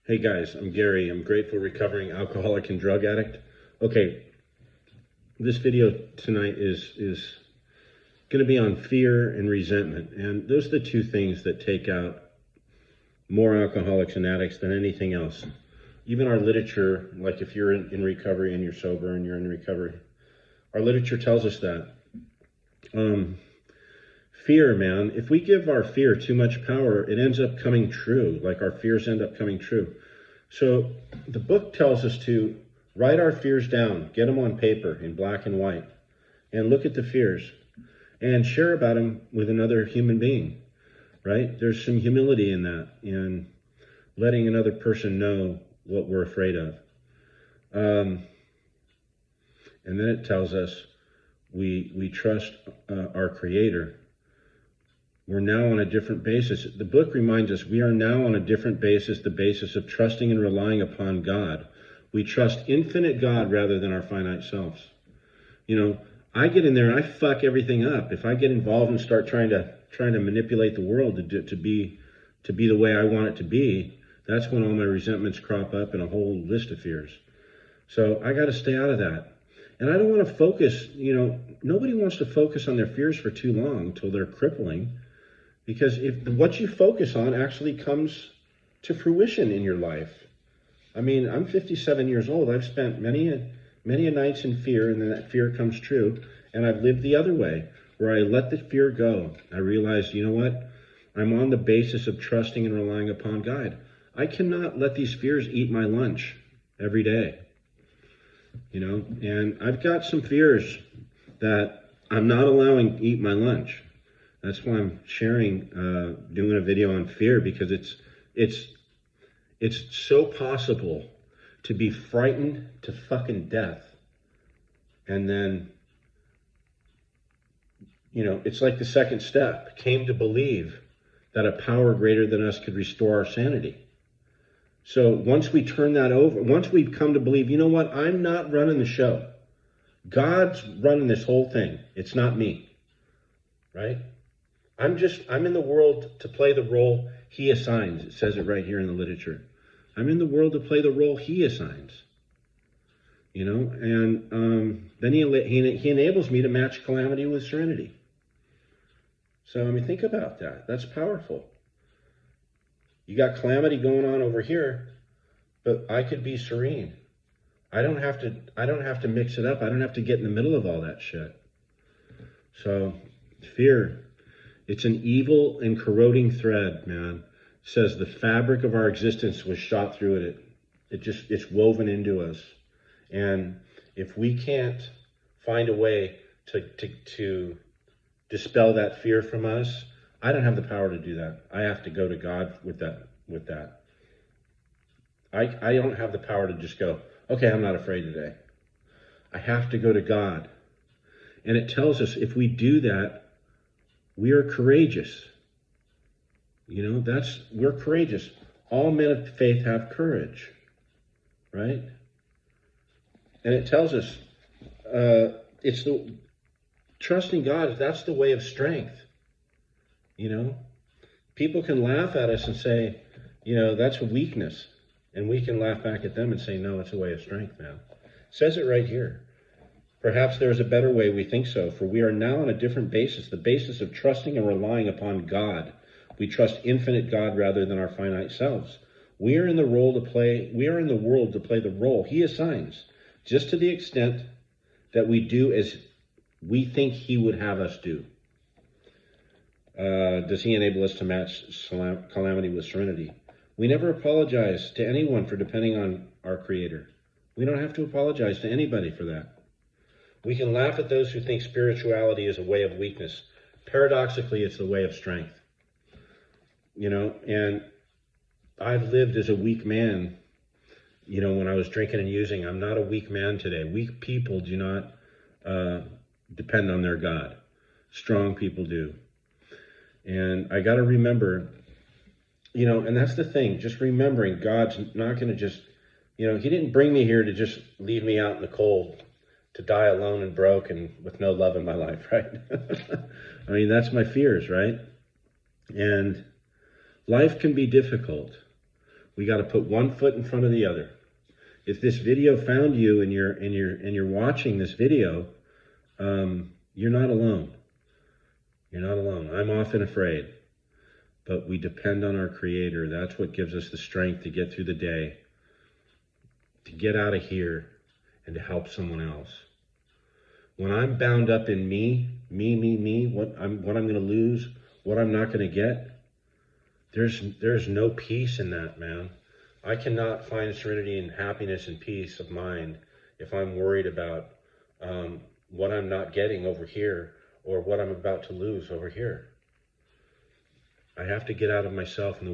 Hey guys, I'm Gary. I'm grateful recovering alcoholic and drug addict. Okay, this video tonight is going to be on fear and resentment. And those are the two things that take out more alcoholics and addicts than anything else. Even our literature, like if you're in recovery and you're sober and you're in recovery, our literature tells us that. Fear, man, if we give our fear too much power, it ends up coming true, like our fears end up coming true. So the book tells us to write our fears down, get them on paper in black and white, and look at the fears and share about them with another human being, right? There's some humility in that, in letting another person know what we're afraid of. And then it tells us we trust our Creator. We're now on a different basis. The book reminds us we are now on a different basis, the basis of trusting and relying upon God. We trust infinite God rather than our finite selves. You know, I get in there and I fuck everything up. If I get involved and start trying to manipulate the world to be the way I want it to be, that's when all my resentments crop up and a whole list of fears. So I got to stay out of that. And I don't want to focus, nobody wants to focus on their fears for too long until they're crippling. Because if what you focus on actually comes to fruition in your life. I mean, I'm 57 years old. I've spent many nights in fear, and then that fear comes true. And I've lived the other way, where I let the fear go. I realized, you know what? I'm on the basis of trusting and relying upon God. I cannot let these fears eat my lunch every day. And I've got some fears that I'm not allowing to eat my lunch. That's why I'm sharing, doing a video on fear, because it's so possible to be frightened to fucking death. And then, it's like the second step, came to believe that a power greater than us could restore our sanity. So once we turn that over, once we come to believe, you know what, I'm not running the show. God's running this whole thing. It's not me, right? I'm in the world to play the role he assigns. It says it right here in the literature. I'm in the world to play the role he assigns. And then he enables me to match calamity with serenity. So, think about that. That's powerful. You got calamity going on over here, but I could be serene. I don't have to mix it up. I don't have to get in the middle of all that shit. So, fear. It's an evil and corroding thread, man. It says the fabric of our existence was shot through it. It's woven into us. And if we can't find a way to dispel that fear from us, I don't have the power to do that. I have to go to God with that. I don't have the power to just go, okay, I'm not afraid today. I have to go to God. And it tells us if we do that, we are courageous. We're courageous. All men of faith have courage, right? And it tells us, trusting God, that's the way of strength. People can laugh at us and say, that's a weakness. And we can laugh back at them and say, no, it's a way of strength, man. It says it right here. Perhaps there is a better way, we think so, for we are now on a different basis, the basis of trusting and relying upon God. We trust infinite God rather than our finite selves. We are in the world to play the role he assigns, just to the extent that we do as we think he would have us do. Does he enable us to match calamity with serenity? We never apologize to anyone for depending on our Creator. We don't have to apologize to anybody for that. We can laugh at those who think spirituality is a way of weakness. Paradoxically, it's the way of strength. And I've lived as a weak man, when I was drinking and using. I'm not a weak man today. Weak people do not depend on their God. Strong people do. And I got to remember, and that's the thing, just remembering God's not going to just, he didn't bring me here to just leave me out in the cold, to die alone and broke and with no love in my life, right? That's my fears, right? And life can be difficult. We got to put one foot in front of the other. If this video found you and you're watching this video, you're not alone. You're not alone. I'm often afraid, but we depend on our Creator. That's what gives us the strength to get through the day, to get out of here, and to help someone else. When I'm bound up in me, what I'm going to lose, what I'm not going to get, there's no peace in that, man. I cannot find serenity and happiness and peace of mind if I'm worried about what I'm not getting over here or what I'm about to lose over here. I have to get out of myself and the